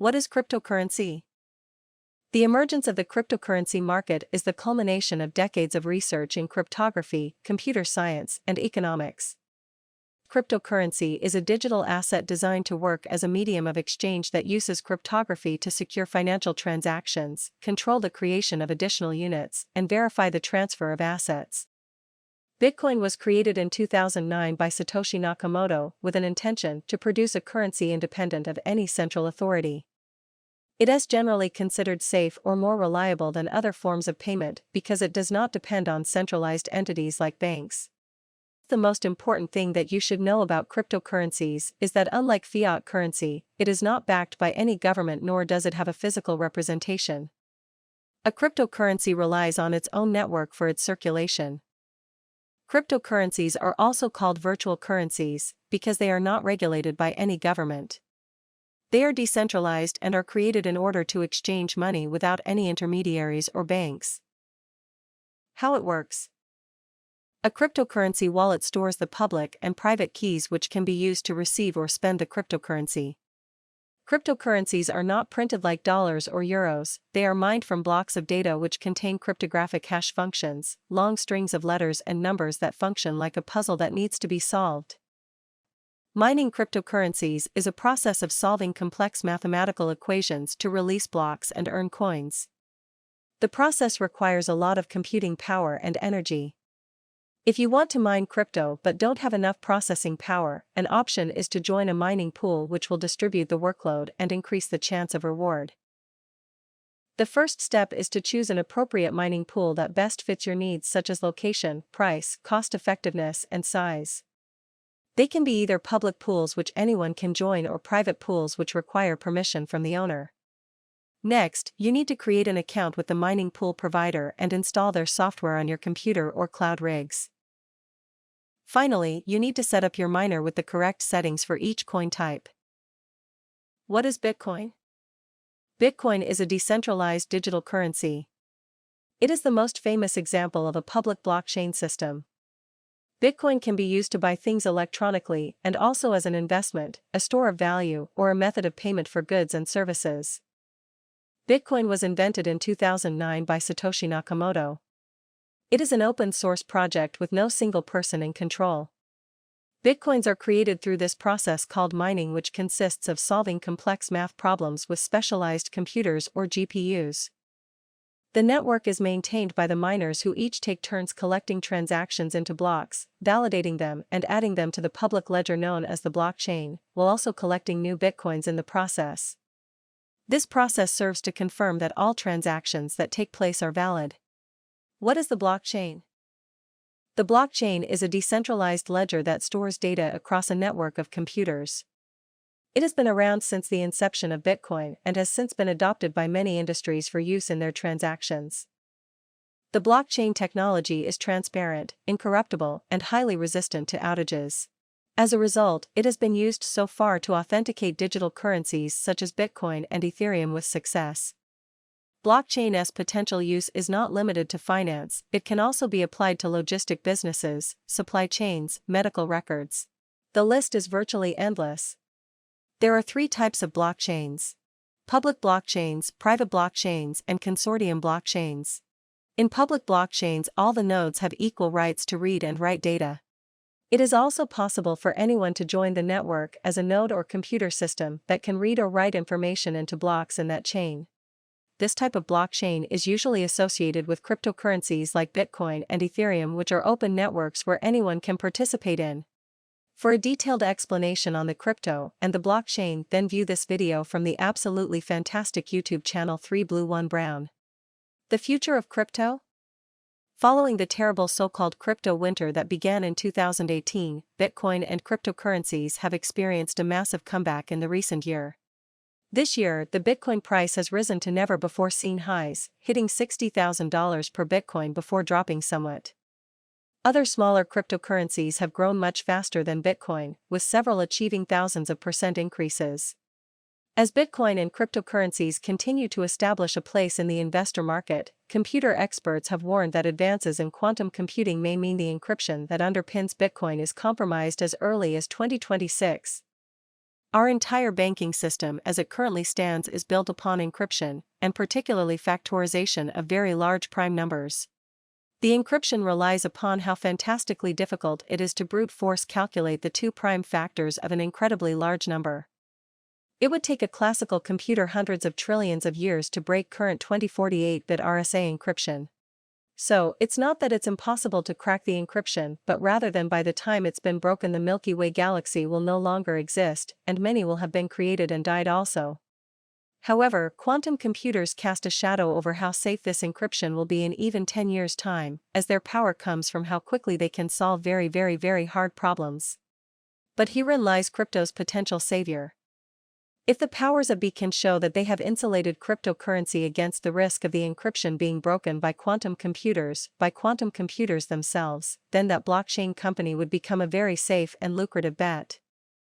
What is cryptocurrency? The emergence of the cryptocurrency market is the culmination of decades of research in cryptography, computer science, and economics. Cryptocurrency is a digital asset designed to work as a medium of exchange that uses cryptography to secure financial transactions, control the creation of additional units, and verify the transfer of assets. Bitcoin was created in 2009 by Satoshi Nakamoto with an intention to produce a currency independent of any central authority. It is generally considered safe or more reliable than other forms of payment because it does not depend on centralized entities like banks. The most important thing that you should know about cryptocurrencies is that unlike fiat currency, it is not backed by any government nor does it have a physical representation. A cryptocurrency relies on its own network for its circulation. Cryptocurrencies are also called virtual currencies because they are not regulated by any government. They are decentralized and are created in order to exchange money without any intermediaries or banks. How it works. A cryptocurrency wallet stores the public and private keys which can be used to receive or spend the cryptocurrency. Cryptocurrencies are not printed like dollars or euros, they are mined from blocks of data which contain cryptographic hash functions, long strings of letters and numbers that function like a puzzle that needs to be solved. Mining cryptocurrencies is a process of solving complex mathematical equations to release blocks and earn coins. The process requires a lot of computing power and energy. If you want to mine crypto but don't have enough processing power, an option is to join a mining pool which will distribute the workload and increase the chance of reward. The first step is to choose an appropriate mining pool that best fits your needs such as location, price, cost-effectiveness, and size. They can be either public pools which anyone can join or private pools which require permission from the owner. Next, you need to create an account with the mining pool provider and install their software on your computer or cloud rigs. Finally, you need to set up your miner with the correct settings for each coin type. What is Bitcoin? Bitcoin is a decentralized digital currency. It is the most famous example of a public blockchain system. Bitcoin can be used to buy things electronically and also as an investment, a store of value, or a method of payment for goods and services. Bitcoin was invented in 2009 by Satoshi Nakamoto. It is an open-source project with no single person in control. Bitcoins are created through this process called mining, which consists of solving complex math problems with specialized computers or GPUs. The network is maintained by the miners who each take turns collecting transactions into blocks, validating them and adding them to the public ledger known as the blockchain, while also collecting new bitcoins in the process. This process serves to confirm that all transactions that take place are valid. What is the blockchain? The blockchain is a decentralized ledger that stores data across a network of computers. It has been around since the inception of Bitcoin and has since been adopted by many industries for use in their transactions. The blockchain technology is transparent, incorruptible, and highly resistant to outages. As a result, it has been used so far to authenticate digital currencies such as Bitcoin and Ethereum with success. Blockchain's potential use is not limited to finance, it can also be applied to logistic businesses, supply chains, medical records. The list is virtually endless. There are three types of blockchains: public blockchains, private blockchains, and consortium blockchains. In public blockchains, all the nodes have equal rights to read and write data. It is also possible for anyone to join the network as a node or computer system that can read or write information into blocks in that chain. This type of blockchain is usually associated with cryptocurrencies like Bitcoin and Ethereum, which are open networks where anyone can participate in. For a detailed explanation on the crypto and the blockchain, then view this video from the absolutely fantastic YouTube channel 3 Blue 1 Brown. The future of crypto? Following the terrible so-called crypto winter that began in 2018, Bitcoin and cryptocurrencies have experienced a massive comeback in the recent year. This year, the Bitcoin price has risen to never-before-seen highs, hitting $60,000 per Bitcoin before dropping somewhat. Other smaller cryptocurrencies have grown much faster than Bitcoin, with several achieving thousands of % increases. As Bitcoin and cryptocurrencies continue to establish a place in the investor market, computer experts have warned that advances in quantum computing may mean the encryption that underpins Bitcoin is compromised as early as 2026. Our entire banking system as it currently stands is built upon encryption, and particularly factorization of very large prime numbers. The encryption relies upon how fantastically difficult it is to brute force calculate the two prime factors of an incredibly large number. It would take a classical computer hundreds of trillions of years to break current 2048-bit RSA encryption. So, it's not that it's impossible to crack the encryption, but rather than by the time it's been broken the Milky Way galaxy will no longer exist, and many will have been created and died also. However, quantum computers cast a shadow over how safe this encryption will be in even 10 years' time, as their power comes from how quickly they can solve very hard problems. But herein lies crypto's potential savior. If the powers that be can show that they have insulated cryptocurrency against the risk of the encryption being broken by quantum computers themselves, then that blockchain company would become a very safe and lucrative bet.